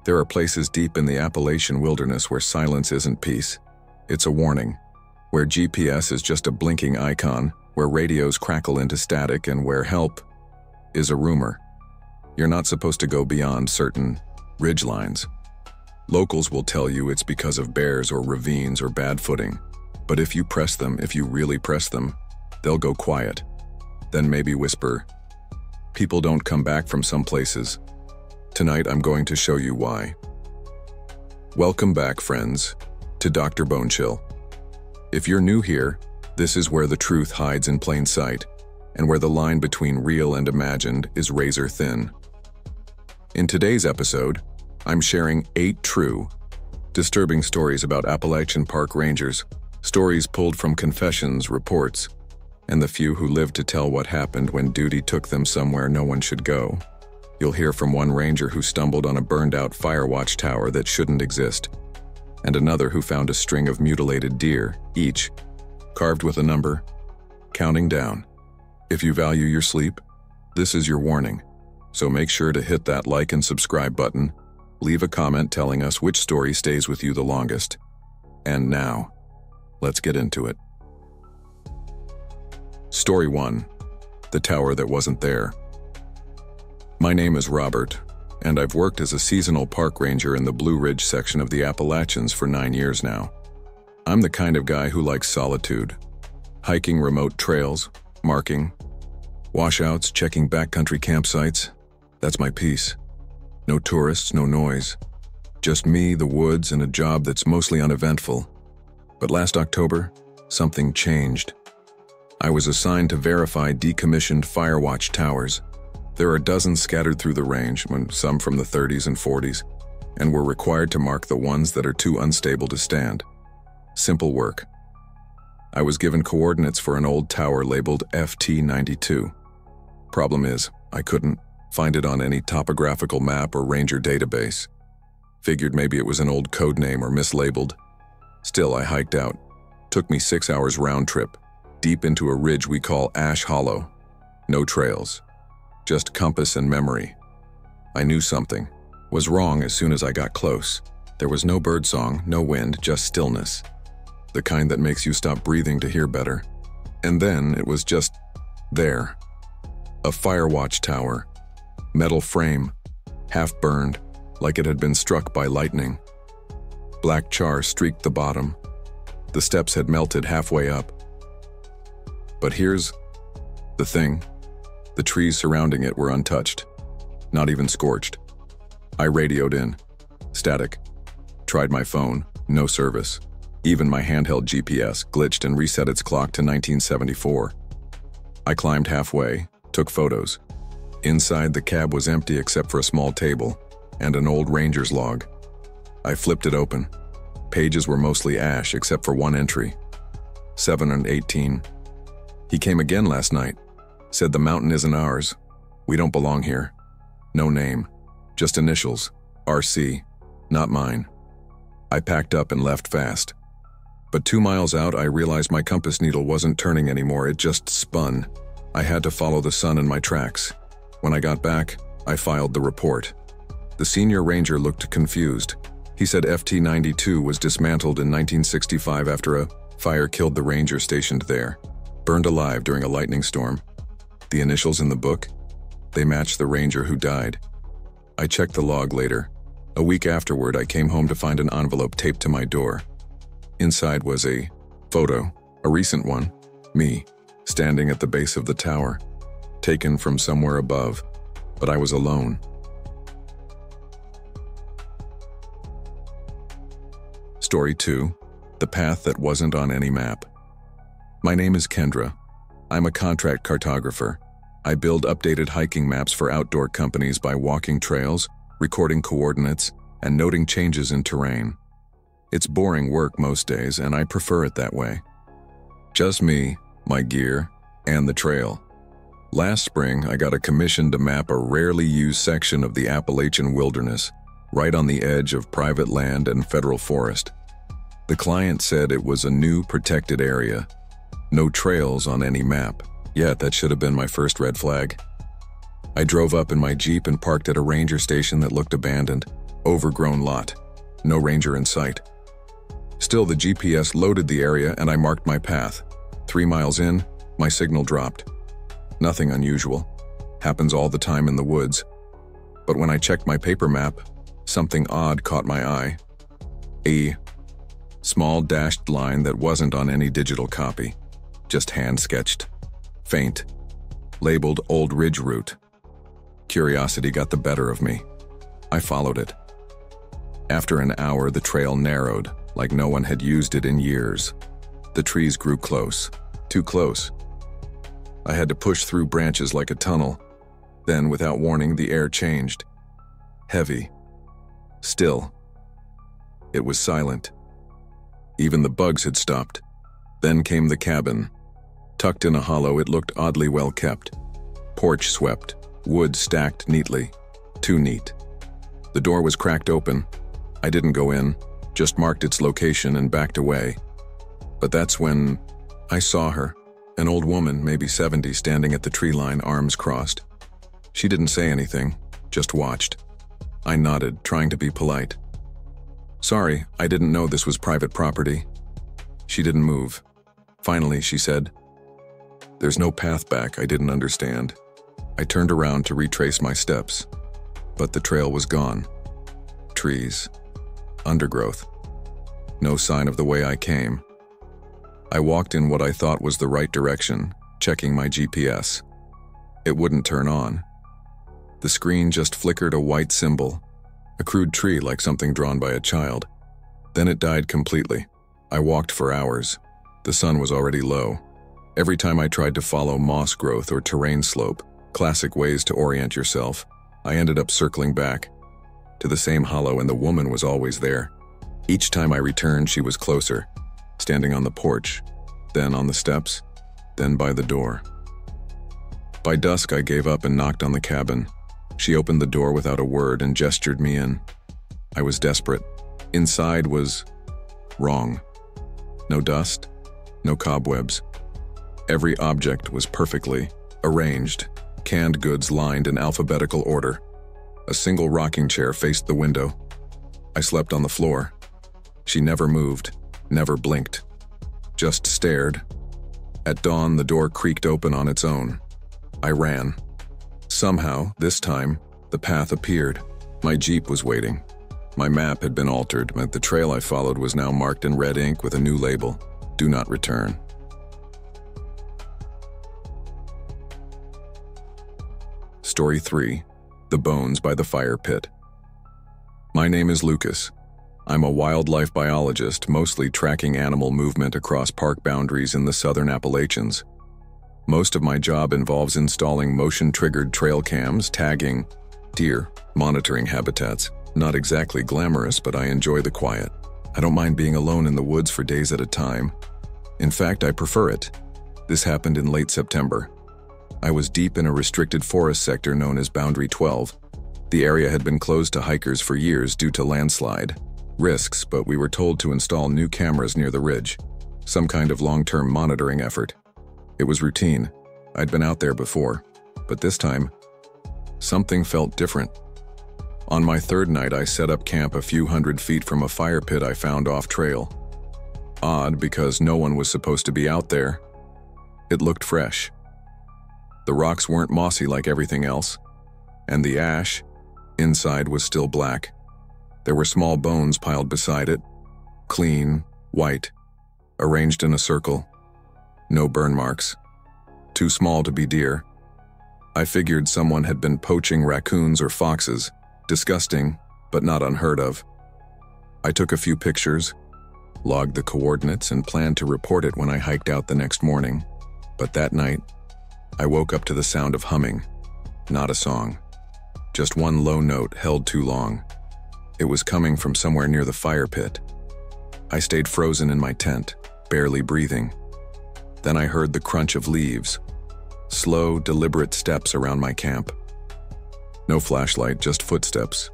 There are places deep in the Appalachian wilderness where silence isn't peace. It's a warning. Where GPS is just a blinking icon, where radios crackle into static, and where help is a rumor. You're not supposed to go beyond certain ridgelines. Locals will tell you it's because of bears or ravines or bad footing. But if you press them, if you really press them, they'll go quiet. Then maybe whisper. People don't come back from some places. Tonight I'm going to show you why. Welcome back, friends, to Dr. Bonechill. If you're new here, this is where the truth hides in plain sight, and where the line between real and imagined is razor thin. In today's episode, I'm sharing 8 true, disturbing stories about Appalachian Park rangers, stories pulled from confessions, reports, and the few who lived to tell what happened when duty took them somewhere no one should go. You'll hear from one ranger who stumbled on a burned-out fire watch tower that shouldn't exist, and another who found a string of mutilated deer, each carved with a number, counting down. If you value your sleep, this is your warning. So make sure to hit that like and subscribe button, leave a comment telling us which story stays with you the longest. And now, let's get into it. Story 1. The Tower That Wasn't There. My name is Robert, and I've worked as a seasonal park ranger in the Blue Ridge section of the Appalachians for 9 years now. I'm the kind of guy who likes solitude, hiking remote trails, marking, washouts, checking backcountry campsites. That's my peace. No tourists, no noise. Just me, the woods, and a job that's mostly uneventful. But last October, something changed. I was assigned to verify decommissioned firewatch towers. There are dozens scattered through the range, some from the 30s and 40s, and we're required to mark the ones that are too unstable to stand. Simple work. I was given coordinates for an old tower labeled FT92. Problem is, I couldn't find it on any topographical map or ranger database. Figured maybe it was an old code name or mislabeled. Still, I hiked out. Took me 6 hours round trip, deep into a ridge we call Ash Hollow. No trails. Just compass and memory. I knew something was wrong as soon as I got close. There was no birdsong, no wind, just stillness. The kind that makes you stop breathing to hear better. And then it was just there. A firewatch tower. Metal frame, half burned, like it had been struck by lightning. Black char streaked the bottom. The steps had melted halfway up. But here's the thing. The trees surrounding it were untouched, not even scorched. I radioed in. Static. Tried my phone. No service. Even my handheld GPS glitched and reset its clock to 1974. I climbed halfway, took photos. Inside, the cab was empty except for a small table and an old ranger's log. I flipped it open. Pages were mostly ash except for one entry. 7/18. He came again last night. Said the mountain isn't ours. We don't belong here. No name. Just initials. RC. Not mine. I packed up and left fast. But 2 miles out, I realized my compass needle wasn't turning anymore, it just spun. I had to follow the sun in my tracks. When I got back, I filed the report. The senior ranger looked confused. He said FT92 was dismantled in 1965 after a fire killed the ranger stationed there. Burned alive during a lightning storm. The initials in the book? They matched the ranger who died. I checked the log later. A week afterward, I came home to find an envelope taped to my door. Inside was a photo, a recent one, me, standing at the base of the tower, taken from somewhere above, but I was alone. Story 2, The Path That Wasn't on Any Map. My name is Kendra. I'm a contract cartographer. I build updated hiking maps for outdoor companies by walking trails, recording coordinates, and noting changes in terrain. It's boring work most days, and I prefer it that way. Just me, my gear, and the trail. Last spring, I got a commission to map a rarely used section of the Appalachian wilderness, right on the edge of private land and federal forest. The client said it was a new protected area. No trails on any map. Yet that should have been my first red flag. I drove up in my Jeep and parked at a ranger station that looked abandoned. Overgrown lot. No ranger in sight. Still, the GPS loaded the area and I marked my path. 3 miles in, my signal dropped. Nothing unusual. Happens all the time in the woods. But when I checked my paper map, something odd caught my eye. A small dashed line that wasn't on any digital copy. Just hand-sketched. Faint. Labeled Old Ridge Route. Curiosity got the better of me. I followed it. After an hour, the trail narrowed, like no one had used it in years. The trees grew close. Too close. I had to push through branches like a tunnel. Then, without warning, the air changed. Heavy. Still. It was silent. Even the bugs had stopped. Then came the cabin. Tucked in a hollow, it looked oddly well kept. Porch swept, wood stacked neatly. Too neat. The door was cracked open. I didn't go in, just marked its location and backed away. But that's when I saw her, an old woman, maybe 70, standing at the tree line, arms crossed. She didn't say anything, just watched. I nodded, trying to be polite. Sorry, I didn't know this was private property. She didn't move. Finally, she said, "There's no path back." I didn't understand. I turned around to retrace my steps, but the trail was gone. Trees. Undergrowth. No sign of the way I came. I walked in what I thought was the right direction, checking my GPS. It wouldn't turn on. The screen just flickered a white symbol, a crude tree like something drawn by a child. Then it died completely. I walked for hours. The sun was already low. Every time I tried to follow moss growth or terrain slope, classic ways to orient yourself, I ended up circling back to the same hollow, and the woman was always there. Each time I returned, she was closer, standing on the porch, then on the steps, then by the door. By dusk, I gave up and knocked on the cabin. She opened the door without a word and gestured me in. I was desperate. Inside was wrong. No dust, no cobwebs. Every object was perfectly arranged, canned goods lined in alphabetical order. A single rocking chair faced the window. I slept on the floor. She never moved, never blinked, just stared. At dawn, the door creaked open on its own. I ran. Somehow, this time, the path appeared. My Jeep was waiting. My map had been altered, but the trail I followed was now marked in red ink with a new label: "Do not return." Story 3. The Bones by the Fire Pit. My name is Lucas. I'm a wildlife biologist, mostly tracking animal movement across park boundaries in the southern Appalachians. Most of my job involves installing motion-triggered trail cams, tagging deer, monitoring habitats. Not exactly glamorous, but I enjoy the quiet. I don't mind being alone in the woods for days at a time. In fact, I prefer it. This happened in late September. I was deep in a restricted forest sector known as Boundary 12. The area had been closed to hikers for years due to landslide risks, but we were told to install new cameras near the ridge, some kind of long-term monitoring effort. It was routine. I'd been out there before, but this time, something felt different. On my third night, I set up camp a few hundred feet from a fire pit I found off-trail. Odd, because no one was supposed to be out there. It looked fresh. The rocks weren't mossy like everything else, and the ash inside was still black. There were small bones piled beside it, clean, white, arranged in a circle. No burn marks. Too small to be deer. I figured someone had been poaching raccoons or foxes. Disgusting, but not unheard of. I took a few pictures, logged the coordinates, and planned to report it when I hiked out the next morning. But that night, I woke up to the sound of humming. Not a song. Just one low note held too long. It was coming from somewhere near the fire pit. I stayed frozen in my tent, barely breathing. Then I heard the crunch of leaves. Slow, deliberate steps around my camp. No flashlight, just footsteps.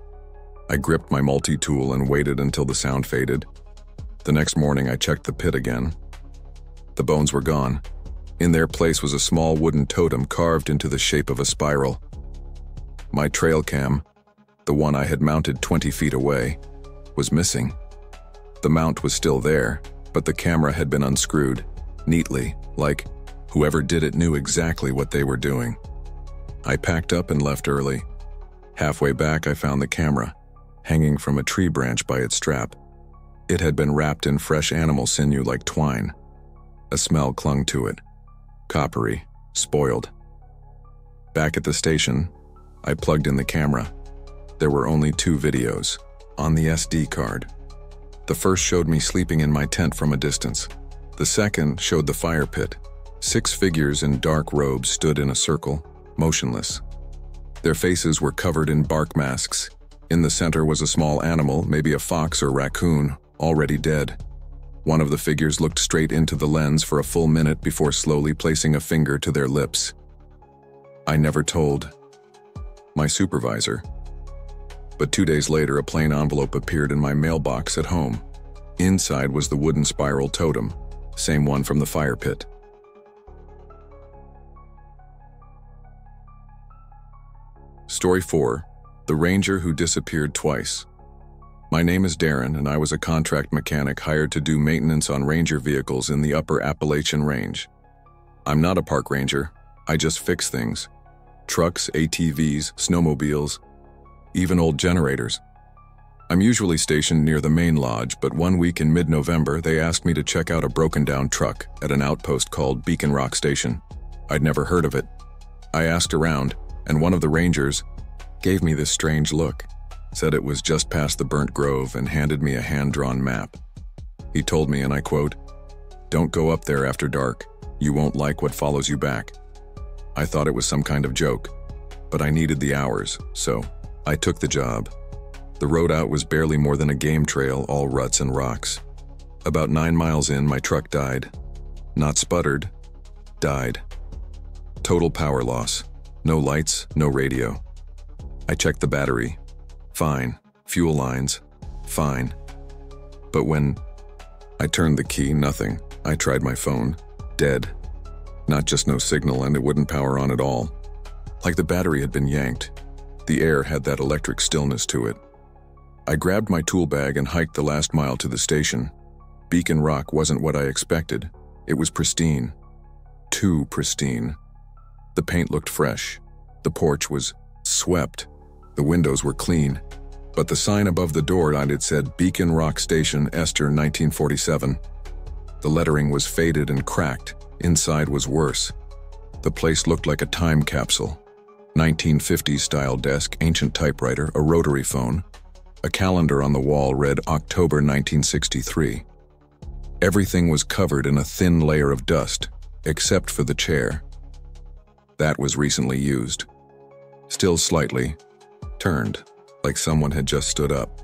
I gripped my multi-tool and waited until the sound faded. The next morning, I checked the pit again. The bones were gone. In their place was a small wooden totem carved into the shape of a spiral. My trail cam, the one I had mounted 20 feet away, was missing. The mount was still there, but the camera had been unscrewed, neatly, like whoever did it knew exactly what they were doing. I packed up and left early. Halfway back, I found the camera, hanging from a tree branch by its strap. It had been wrapped in fresh animal sinew like twine. A smell clung to it. Coppery, spoiled. Back at the station, I plugged in the camera. There were only 2 videos, on the SD card. The first showed me sleeping in my tent from a distance. The second showed the fire pit. 6 figures in dark robes stood in a circle, motionless. Their faces were covered in bark masks. In the center was a small animal, maybe a fox or raccoon, already dead. One of the figures looked straight into the lens for a full minute before slowly placing a finger to their lips. I never told my supervisor. But 2 days later, a plain envelope appeared in my mailbox at home. Inside was the wooden spiral totem, same one from the fire pit. Story 4. The Ranger Who Disappeared Twice. My name is Darren, and I was a contract mechanic hired to do maintenance on ranger vehicles in the upper Appalachian Range. I'm not a park ranger, I just fix things. Trucks, ATVs, snowmobiles, even old generators. I'm usually stationed near the main lodge, but one week in mid-November they asked me to check out a broken-down truck at an outpost called Beacon Rock Station. I'd never heard of it. I asked around, and one of the rangers gave me this strange look, said it was just past the burnt grove, and handed me a hand-drawn map. He told me, and I quote, "Don't go up there after dark. You won't like what follows you back." I thought it was some kind of joke, but I needed the hours, so I took the job. The road out was barely more than a game trail, all ruts and rocks. About 9 miles in, my truck died. Not sputtered, died. Total power loss. No lights, no radio. I checked the battery. Fine. Fuel lines. Fine. But when I turned the key, nothing. I tried my phone. Dead. Not just no signal, and it wouldn't power on at all. Like the battery had been yanked. The air had that electric stillness to it. I grabbed my tool bag and hiked the last mile to the station. Beacon Rock wasn't what I expected. It was pristine. Too pristine. The paint looked fresh. The porch was swept. The windows were clean. But the sign above the door on it said Beacon Rock Station, Esther, 1947. The lettering was faded and cracked. Inside was worse. The place looked like a time capsule. 1950s style desk, ancient typewriter, a rotary phone. A calendar on the wall read October 1963. Everything was covered in a thin layer of dust, except for the chair. That was recently used. Still slightly turned, like someone had just stood up.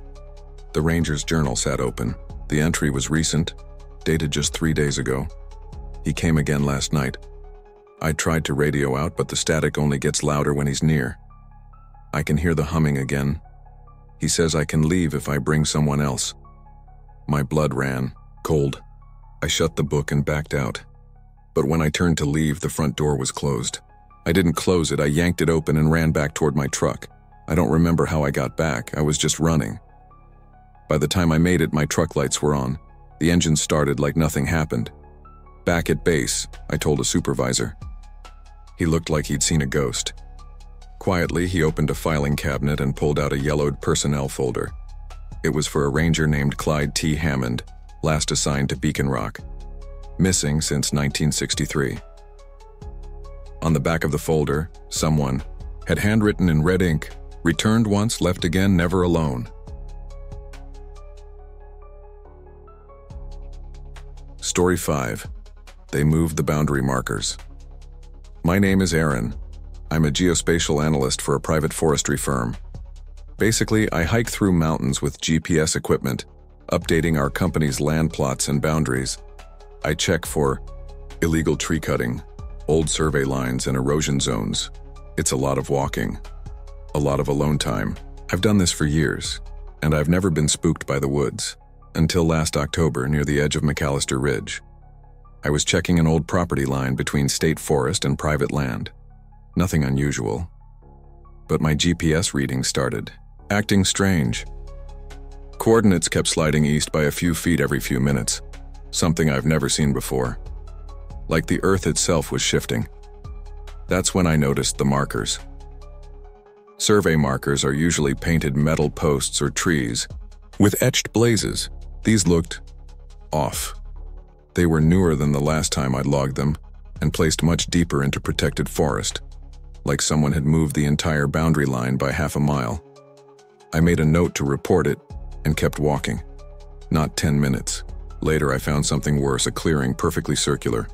The ranger's journal sat open. The entry was recent, dated just 3 days ago. He came again last night. I tried to radio out, but the static only gets louder when he's near. I can hear the humming again. He says I can leave if I bring someone else. My blood ran, cold. I shut the book and backed out. But when I turned to leave, the front door was closed. I didn't close it, I yanked it open and ran back toward my truck. I don't remember how I got back, I was just running. By the time I made it, my truck lights were on. The engine started like nothing happened. Back at base, I told a supervisor. He looked like he'd seen a ghost. Quietly, he opened a filing cabinet and pulled out a yellowed personnel folder. It was for a ranger named Clyde T. Hammond, last assigned to Beacon Rock. Missing since 1963. On the back of the folder, someone had handwritten in red ink, "Returned once, left again, never alone." Story 5. They moved the boundary markers. My name is Aaron. I'm a geospatial analyst for a private forestry firm. Basically, I hike through mountains with GPS equipment, updating our company's land plots and boundaries. I check for illegal tree cutting, old survey lines, and erosion zones. It's a lot of walking, a lot of alone time. I've done this for years, and I've never been spooked by the woods, until last October near the edge of McAllister Ridge. I was checking an old property line between state forest and private land. Nothing unusual. But my GPS reading started acting strange. Coordinates kept sliding east by a few feet every few minutes, something I've never seen before. Like the Earth itself was shifting. That's when I noticed the markers. Survey markers are usually painted metal posts or trees with etched blazes. These looked off. They were newer than the last time I'd logged them and placed much deeper into protected forest, like someone had moved the entire boundary line by half a mile. I made a note to report it and kept walking. Not 10 minutes. Later I found something worse, a clearing perfectly circular.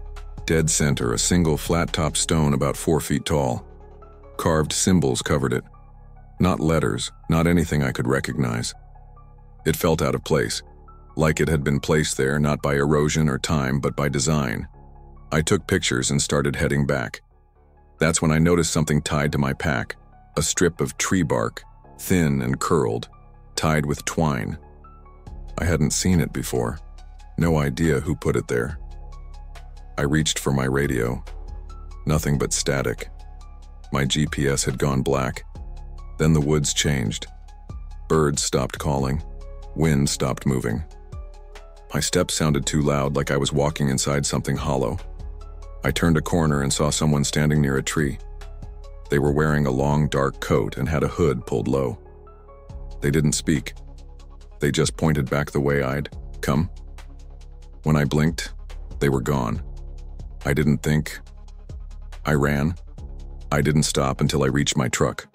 Dead center, a single flat-topped stone about 4 feet tall. Carved symbols covered it. Not letters, not anything I could recognize. It felt out of place, like it had been placed there not by erosion or time, but by design. I took pictures and started heading back. That's when I noticed something tied to my pack, a strip of tree bark, thin and curled, tied with twine. I hadn't seen it before. No idea who put it there. I reached for my radio. Nothing but static. My GPS had gone black. Then the woods changed. Birds stopped calling. Wind stopped moving. My steps sounded too loud, like I was walking inside something hollow. I turned a corner and saw someone standing near a tree. They were wearing a long, dark coat and had a hood pulled low. They didn't speak. They just pointed back the way I'd come. When I blinked, they were gone. I didn't think. I ran. I didn't stop until I reached my truck.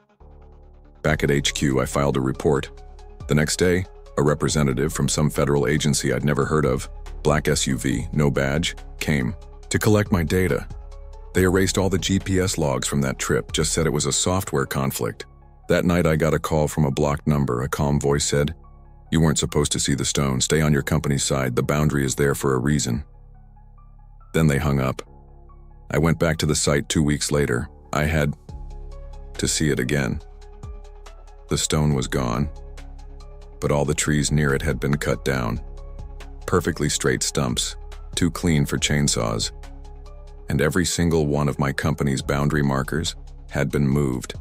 Back at HQ, I filed a report. The next day, a representative from some federal agency I'd never heard of, black SUV, no badge, came to collect my data. They erased all the GPS logs from that trip, just said it was a software conflict. That night I got a call from a blocked number. A calm voice said, "You weren't supposed to see the stone. Stay on your company's side. The boundary is there for a reason." Then they hung up. I went back to the site 2 weeks later. I had to see it again. The stone was gone, but all the trees near it had been cut down. Perfectly straight stumps, too clean for chainsaws. And every single one of my company's boundary markers had been moved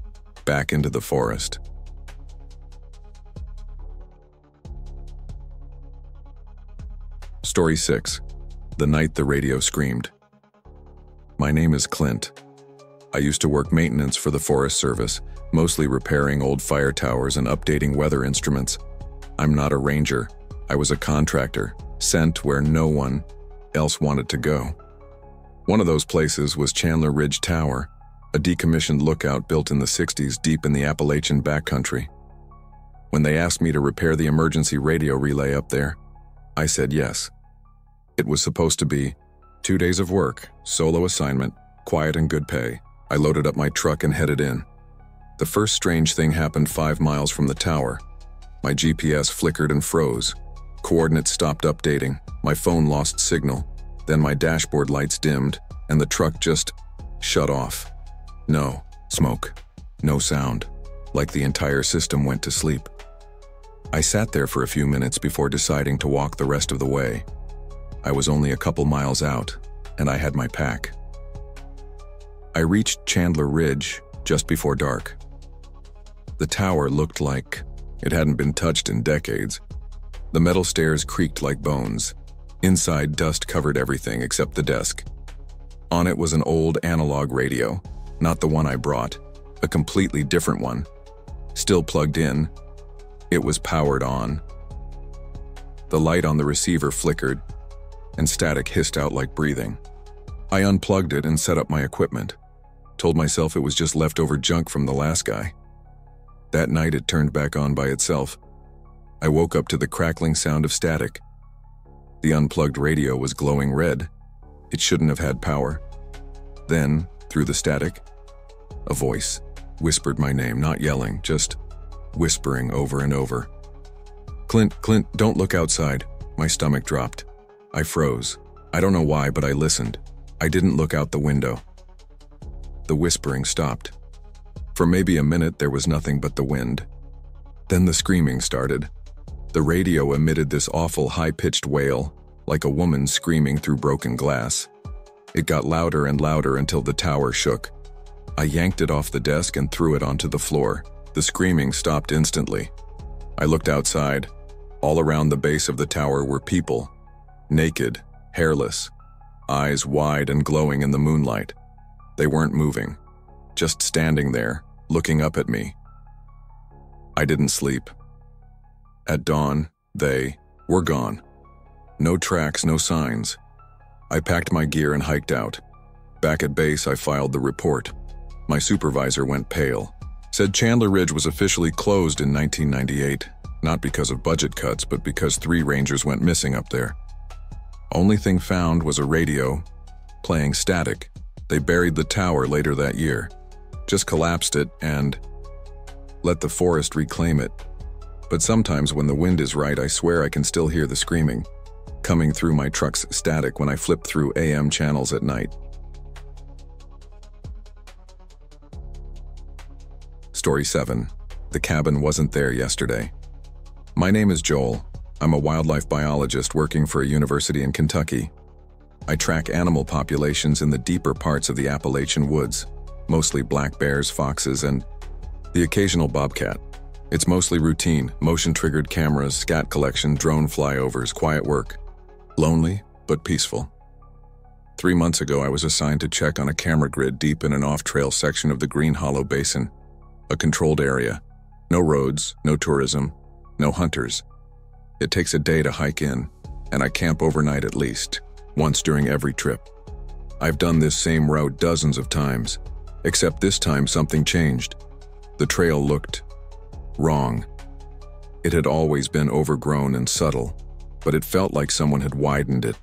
back into the forest. Story 6. The Night the Radio Screamed. My name is Clint. I used to work maintenance for the Forest Service, mostly repairing old fire towers and updating weather instruments. I'm not a ranger. I was a contractor, sent where no one else wanted to go. One of those places was Chandler Ridge Tower, a decommissioned lookout built in the 60s deep in the Appalachian backcountry. When they asked me to repair the emergency radio relay up there, I said yes. It was supposed to be 2 days of work, solo assignment, quiet and good pay. I loaded up my truck and headed in. The first strange thing happened 5 miles from the tower. My GPS flickered and froze. Coordinates stopped updating. My phone lost signal. Then my dashboard lights dimmed, and the truck just shut off. No smoke, no sound, like the entire system went to sleep. I sat there for a few minutes before deciding to walk the rest of the way. I was only a couple miles out, and I had my pack. I reached Chandler Ridge just before dark. The tower looked like it hadn't been touched in decades. The metal stairs creaked like bones. Inside, dust covered everything except the desk. On it was an old analog radio, not the one I brought, a completely different one. Still plugged in, it was powered on. The light on the receiver flickered, and static hissed out like breathing. I unplugged it and set up my equipment. Told myself it was just leftover junk from the last guy. That night it turned back on by itself. I woke up to the crackling sound of static. The unplugged radio was glowing red. It shouldn't have had power. Then, through the static, a voice whispered my name, not yelling, just whispering over and over. "Clint, Clint, don't look outside." My stomach dropped. I froze. I don't know why, but I listened. I didn't look out the window. The whispering stopped. For maybe a minute there was nothing but the wind. Then the screaming started. The radio emitted this awful high-pitched wail, like a woman screaming through broken glass. It got louder and louder until the tower shook. I yanked it off the desk and threw it onto the floor. The screaming stopped instantly. I looked outside. All around the base of the tower were people, naked, hairless, eyes wide and glowing in the moonlight. They weren't moving, just standing there, looking up at me. I didn't sleep. At dawn, they were gone. No tracks, no signs. I packed my gear and hiked out. Back at base, I filed the report. My supervisor went pale. Said Chandler Ridge was officially closed in 1998, not because of budget cuts, but because 3 rangers went missing up there. Only thing found was a radio, playing static. They buried the tower later that year, just collapsed it and let the forest reclaim it. But sometimes when the wind is right, I swear I can still hear the screaming, coming through my truck's static when I flip through AM channels at night. Story 7. The cabin wasn't there yesterday. My name is Joel. I'm a wildlife biologist working for a university in Kentucky. I track animal populations in the deeper parts of the Appalachian woods, mostly black bears, foxes, and the occasional bobcat. It's mostly routine, motion-triggered cameras, scat collection, drone flyovers, quiet work. Lonely, but peaceful. 3 months ago, I was assigned to check on a camera grid deep in an off-trail section of the Green Hollow Basin, a controlled area. No roads, no tourism, no hunters. It takes a day to hike in, and I camp overnight at least, once during every trip. I've done this same route dozens of times, except this time something changed. The trail looked wrong. It had always been overgrown and subtle, but it felt like someone had widened it.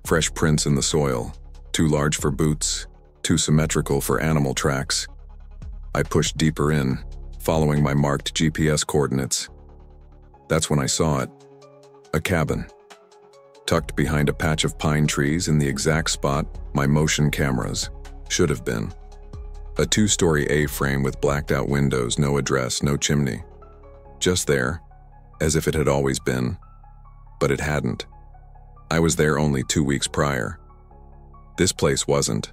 Fresh prints in the soil, too large for boots, too symmetrical for animal tracks. I pushed deeper in, following my marked GPS coordinates. That's when I saw it. A cabin, tucked behind a patch of pine trees in the exact spot my motion cameras should have been. A 2-story A-frame with blacked-out windows, no address, no chimney. Just there, as if it had always been, but it hadn't. I was there only 2 weeks prior. This place wasn't.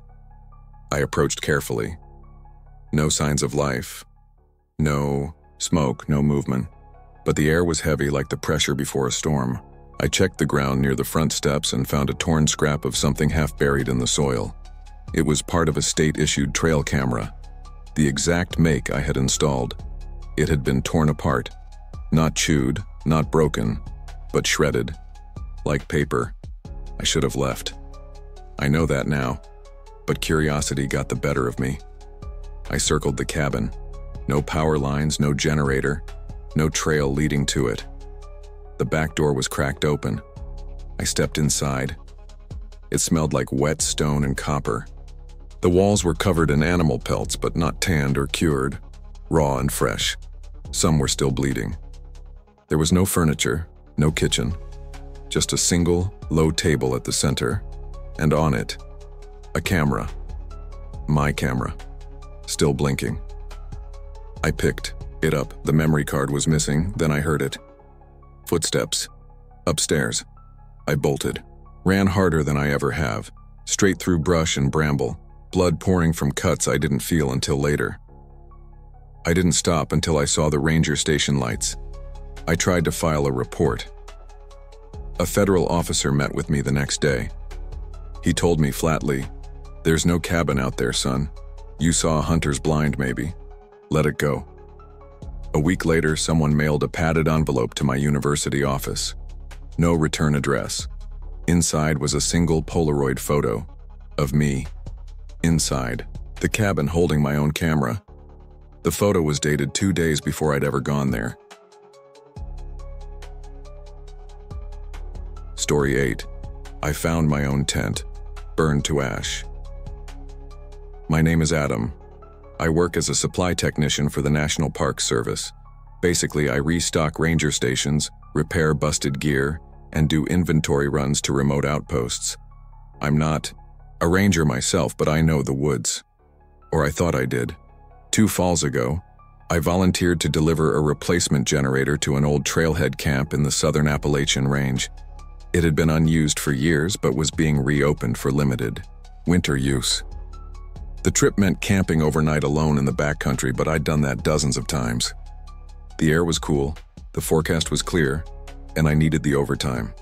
I approached carefully. No signs of life. No smoke, no movement. But the air was heavy like the pressure before a storm. I checked the ground near the front steps and found a torn scrap of something half buried in the soil. It was part of a state-issued trail camera, the exact make I had installed. It had been torn apart, not chewed, not broken, but shredded, like paper. I should have left. I know that now, but curiosity got the better of me. I circled the cabin. No power lines, no generator, no trail leading to it. The back door was cracked open. I stepped inside. It smelled like wet stone and copper. The walls were covered in animal pelts, but not tanned or cured, raw and fresh. Some were still bleeding. There was no furniture, no kitchen, just a single, low table at the center, and on it, a camera. My camera, still blinking. I picked it up. The memory card was missing, then I heard it. Footsteps. Upstairs. I bolted. Ran harder than I ever have, straight through brush and bramble, blood pouring from cuts I didn't feel until later. I didn't stop until I saw the ranger station lights. I tried to file a report. A federal officer met with me the next day. He told me flatly, "There's no cabin out there, son. You saw a hunter's blind, maybe. Let it go." A week later, someone mailed a padded envelope to my university office. No return address. Inside was a single Polaroid photo of me. Inside, the cabin holding my own camera. The photo was dated 2 days before I'd ever gone there. Story 8. I found my own tent, burned to ash. My name is Adam. I work as a supply technician for the National Park Service. Basically, I restock ranger stations, repair busted gear, and do inventory runs to remote outposts. I'm not a ranger myself, but I know the woods. Or I thought I did. 2 falls ago, I volunteered to deliver a replacement generator to an old trailhead camp in the southern Appalachian Range. It had been unused for years, but was being reopened for limited winter use. The trip meant camping overnight alone in the backcountry, but I'd done that dozens of times. The air was cool, the forecast was clear, and I needed the overtime.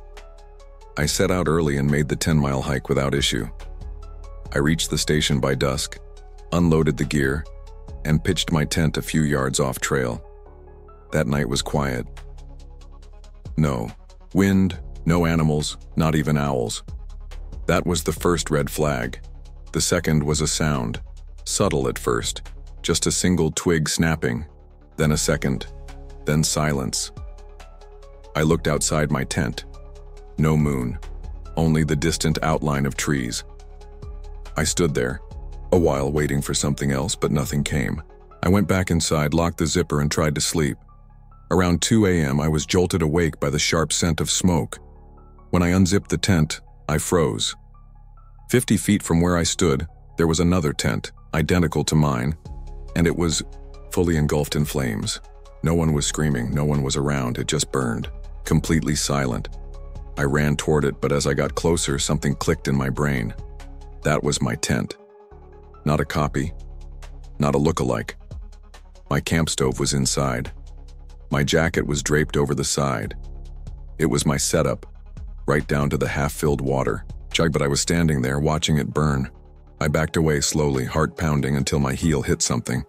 I set out early and made the 10-mile hike without issue. I reached the station by dusk, unloaded the gear, and pitched my tent a few yards off trail. That night was quiet. No wind, no animals, not even owls. That was the first red flag. The second was a sound, subtle at first, just a single twig snapping, then a second, then silence. I looked outside my tent. No moon, only the distant outline of trees. I stood there, a while waiting for something else, but nothing came. I went back inside, locked the zipper, and tried to sleep. Around 2 a.m., I was jolted awake by the sharp scent of smoke. When I unzipped the tent, I froze. 50 feet from where I stood, there was another tent, identical to mine, and it was fully engulfed in flames. No one was screaming, no one was around, it just burned, completely silent. I ran toward it, but as I got closer, something clicked in my brain. That was my tent. Not a copy, not a look-alike. My camp stove was inside. My jacket was draped over the side. It was my setup, right down to the half-filled water. But I was standing there, watching it burn. I backed away slowly, heart pounding, until my heel hit something.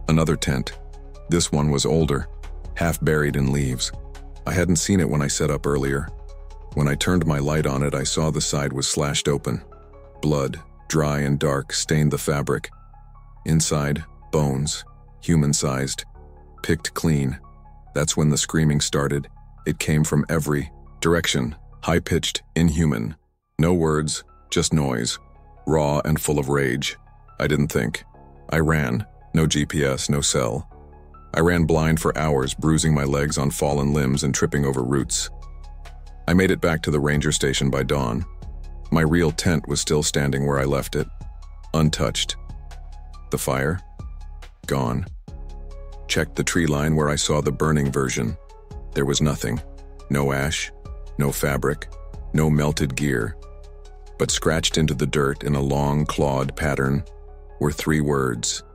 Another tent. This one was older, half buried in leaves. I hadn't seen it when I set up earlier. When I turned my light on it, I saw the side was slashed open. Blood, dry and dark, stained the fabric. Inside, bones, human-sized, picked clean. That's when the screaming started. It came from every direction, high-pitched, inhuman. No words, just noise, raw and full of rage. I didn't think. I ran, no GPS, no cell. I ran blind for hours, bruising my legs on fallen limbs and tripping over roots. I made it back to the ranger station by dawn. My real tent was still standing where I left it, untouched. The fire? Gone. Checked the tree line where I saw the burning version. There was nothing. No ash, no fabric, no melted gear. But scratched into the dirt in a long, clawed pattern were 3 words: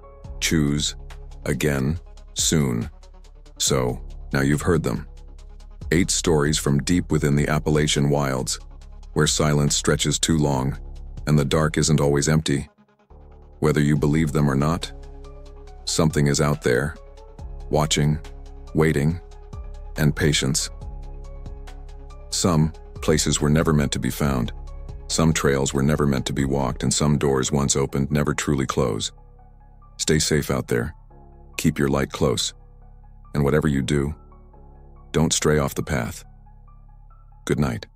choose, again, soon. So, now you've heard them. 8 stories from deep within the Appalachian wilds, where silence stretches too long, and the dark isn't always empty. Whether you believe them or not, something is out there, watching, waiting, and patience. Some places were never meant to be found. Some trails were never meant to be walked, and some doors once opened never truly close. Stay safe out there. Keep your light close. And whatever you do, don't stray off the path. Good night.